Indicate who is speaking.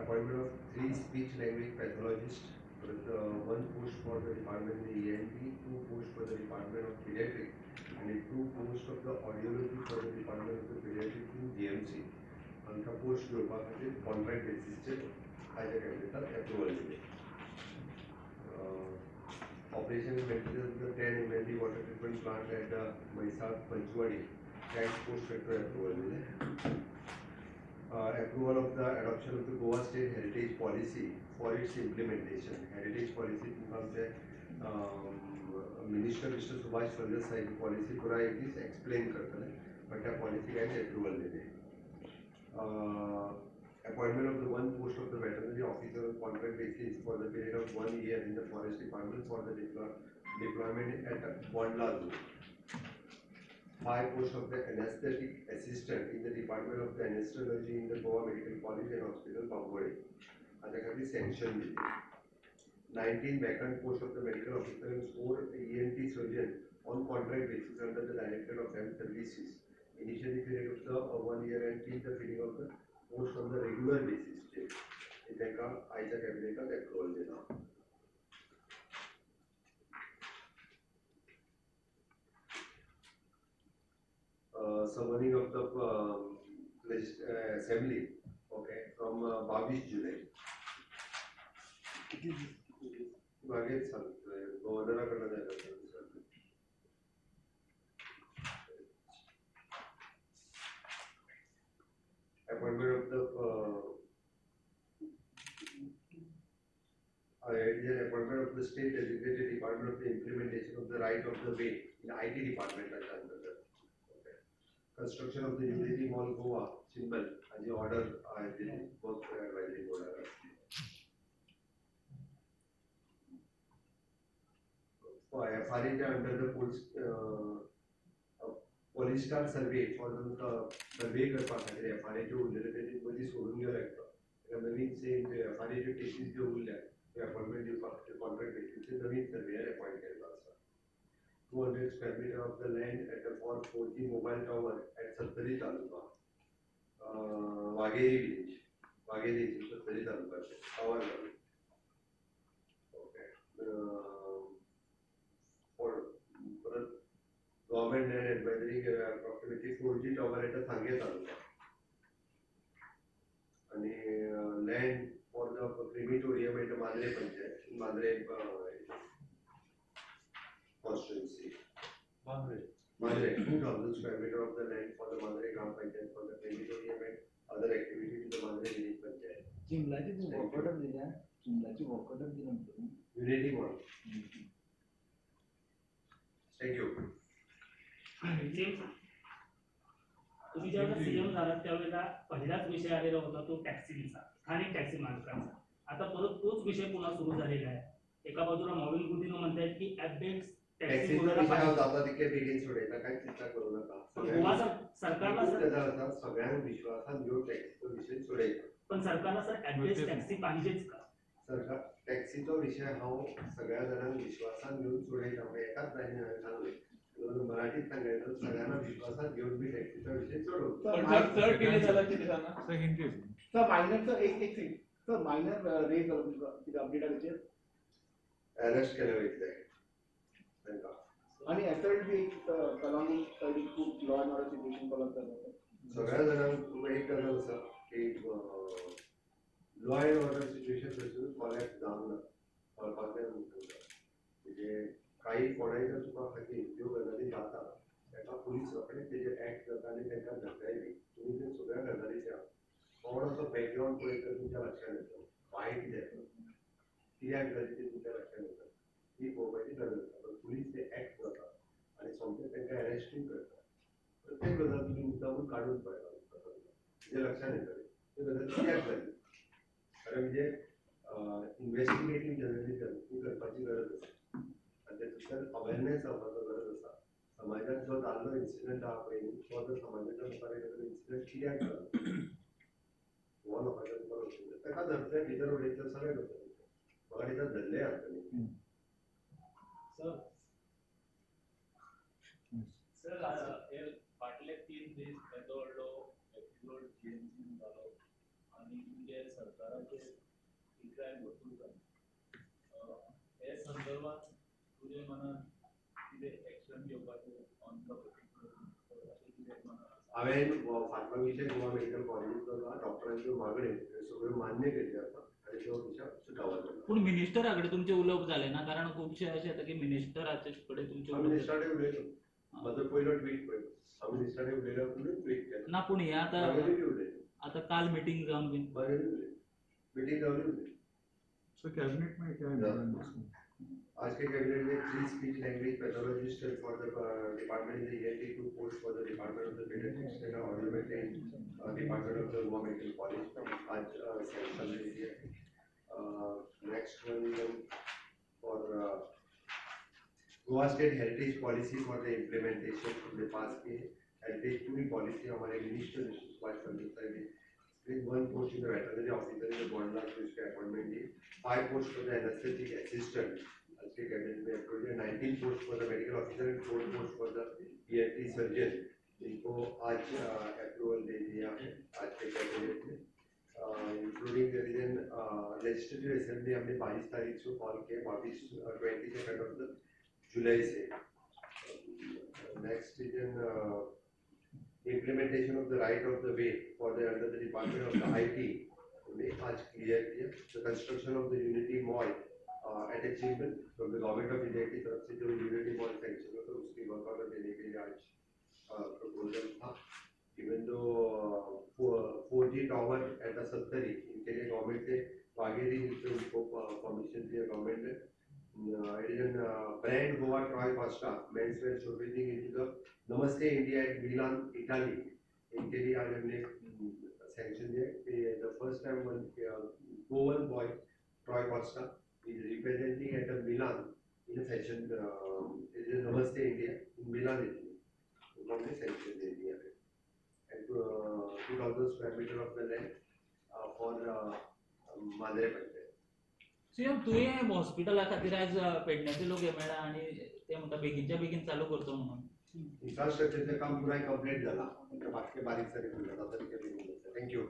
Speaker 1: appointment of 3 speech language pathologists with 1 post for the department in ENT, 2 posts for the department of pediatric, and 2 posts of the audiology for the department of the pediatric in GMC. And the post विभागातील contract basis higher कॅबिनेटात approval दिले. Operation and maintenance of the 10 MLD water treatment plant at Mysar Panchwadi, tax post sector approval. Approval of the adoption of the Goa State Heritage Policy for its implementation. Heritage Policy Minister Mr. Subhash Chandra Sai policy पूरा एक चीज explain करता है, but त्या policy का approval देते. Appointment of the 1 post of the veterinary officer on contract basis for the period of 1 year in the forest department for the deployment at Bondla Zoo. 5 posts of the anesthetic assistant in the department of the anesthesiology in the Goa Medical College and Hospital, Pambode. And there can be sanction. 19 vacant posts of the medical officer and 4 ENT surgeon on contract basis under the Director of Health Services. Initially period of the 1 year and till the filling of the post on the regular basis. इनका आयच्या कॅबिनेटात approval देणार. Summoning of the assembly, okay, from 22 July. मागेच सांगतोय गव्हर्नराकडे जायला. Appointment of the appointment of the state designated department of the implementation of the right of the way in IT department. Okay. Construction of the Unity Mall Goa symbol and the order work advisory board. FRA under the police star survey for the survey करपाखातीर FRA चे उरलेले ते मध्ये सोडून गेले आहेत. नवीन से FRA चे केसेस जे उरले ते अपॉइंटमेंट दिवपाक कॉन्ट्रॅक्ट बेसिस नवीन सर्वेयर अपॉइंट केला आसा. 200 square meter of the land at the for 4G mobile tower at Sattari taluka. Waghire village. Waghire Sattari taluka tower. Okay. Government land advisory approximately 4G tower at the Sange taluka. And land for the crematorium at the Mandre Panchayat, Mandre constituency. Mandre 2000 square meter of the land for the Mandre Gram Panchayat for the crematorium and other activities in the Mandre village Panchayat.
Speaker 2: Jimlaji to work order दिला, Jimlaji work order दिला.
Speaker 1: Unity Mall. Thank you.
Speaker 3: तुम्ही जेव्हा CM झालात त्यावेळेला पहिलाच विषय आलेला होता तो टॅक्सीचा, स्थानिक टॅक्सी मालकांचा. आता परत तोच विषय पुन्हा सुरू झालेला आहे. एका बाजूला मॉविल गुदिनो म्हणतात की ॲपेक्स टॅक्सी
Speaker 1: विषयावर जाता तितके बेगीन सोडायचा, काय चिंता करू नका.
Speaker 3: गोवा सरकारला
Speaker 1: सगळ्यांना विश्वासात घेऊन टॅक्सीचा विषय सोडायचा.
Speaker 3: पण सरकारला सर ॲपेक्स टॅक्सी पाहिजेच का?
Speaker 1: सरकार टॅक्सीचा विषय हा सगळ्या जणांना विश्वासात घेऊन सोडायचा. एकाच जागेने सांगले मराठीत सांगायचं सगळ्यांना विश्वासात घेऊन मी टॅक्सीचा विषय सोडवतो.
Speaker 2: सर डिले झाला किती झाला सर मायनरचं एक सर मायनर रेज झालं किती अपडेट आहे त्याचे
Speaker 1: अरेस्ट केलं वैद्य
Speaker 2: आणि एसएल बी कलॉनी साइड खूप law and order situation call करतात.
Speaker 1: सगळ्या जणांना एक कळलं असं की लॉ अँड ऑर्डर सिच्युएशन पासून कॉलॅप्स जाऊन म्हणजे काही कोणाच्या चुकाखातीर ज्यो गजाली जाता ताका पुलीस रोखडेच तेजे ऍक्ट जाता आनी तांकां धरताय. तुम्ही ते सगळ्या गजालीच्या थोडोसो बॅकग्रावंड पळयत तर तुमच्या लक्षात येतलो वाय कित्याक जाली ते तुमच्या लक्षात येता. ही पळोवपाची गरज आसा. पण पुलीस ते ऍक्ट जाता आनी सोमते तांकां अरेस्टूय करता. प्रत्येक गजाल तुमी मुद्दामून काडून पळयला तुमच्या लक्षात येतली ती गजाल कित्याक जाली. कारण म्हणजे इन्व्हेस्टिगेटिव्ह जर्नलिझम ही करपाची गरज आसा. अवेअरनेस जावपाचो गरज आसा. समाजात जो जाल्लो इन्सिडंट आहा पळय तो जर समाजाच्या मुखार येता इन्सिडंट कित्याक जालो हो लोकांच्या मुखार वचूंक जाय. ताका धरतले भितर उडयतले सगळे करतले. म्हाका दिसता धरले आसतले.
Speaker 4: सर फाटले 3 दीस येदो व्हडलो एपिसोड जीएमसीन जालो आनी म्हणजे सरकाराचे
Speaker 1: हांवें फाटल्या गोवा मेडिकल कॉलेजीचो डॉक्टरांच्यो मागण्यो सगळ्यो मान्य केल्ल्यो आसा आनी त्यो दिशा सुटावो जाता.
Speaker 5: पूण मिनिस्टरा कडेन तुमचे उलोवप जालें ना, कारण खुबशे अशें येता की मिनिस्टराचे कडेन तुमचे
Speaker 1: हांव
Speaker 5: उलोवप
Speaker 1: मिनिस्टराकडेन उलयलो, म्हाजो पयलो ट्वीट पळय, हांव मिनिस्टराकडेन उलयलो म्हणून ट्वीट केलें.
Speaker 5: ना, पूण हे आतां
Speaker 1: मागीर उलयलो,
Speaker 5: आतां काल मिटींग जावन बीन
Speaker 1: मागीर उलयलो, मिटींग जावन उलयलो.
Speaker 6: So cabinet में क्या है?
Speaker 1: आज के कैबिनेट में 3 speech language pathologist for the department in the 2 post for the department of the paediatrics and audiometry department of the Goa medical college आज सैंक्शन हुई है. Next one for Goa state heritage policy for the implementation हमने pass की है. Heritage पूरी policy हमारे minister Subhash Chandra साहब ने 1 post in the veterinary officer in the Gondla to इसके appointment the. 5 posts for the anesthetic assistant. आज के कैबिनेट में अप्रूव किया. 19 posts for the medical officer and 4 posts for the ENT surgeon. इनको आज अप्रूवल दे दिया है आज के कैबिनेट में. Including there is an legislative assembly हमने 22 तारीख को कॉल किया. 22 ऑफ द जुलाई से. Next is an implementation of the right of the way for the under the department of the IT. हमने आज क्लियर किया. The construction of the Unity Mall at achievement from the government of India की तरफ से जो Unity Mall sanction हुआ तो उसकी वर्क ऑर्डर देने के लिए आज प्रपोजल था. Even though 4G tower at the Sattari इनके लिए गवर्नमेंट से वागेरी जिससे उनको परमिशन दिया गवर्नमेंट ने. It is in brand Goa Troy Costa menswear showcasing into the Namaste India at Milan, Italy. इनके लिए आज हमने सैंक्शन दिया कि the first time one Goan boy Troy Costa is representing at Milan in a fashion. It is Namaste India in Milan, Italy. उन्होंने sanction दे दिया है. And 2000 square meter of the land for Mandrem panchayat.
Speaker 5: CM तुवें हॉस्पिटला खातीर आज पेडण्याचे लोक मेळ्ळा आनी ते म्हणटा बेगीनच्या बेगीन चालू करतो म्हणून.
Speaker 1: इंफ्रास्ट्रक्चरचं काम पुराय कंप्लीट झाला. बाकी बारीक सारीक थँक्यू.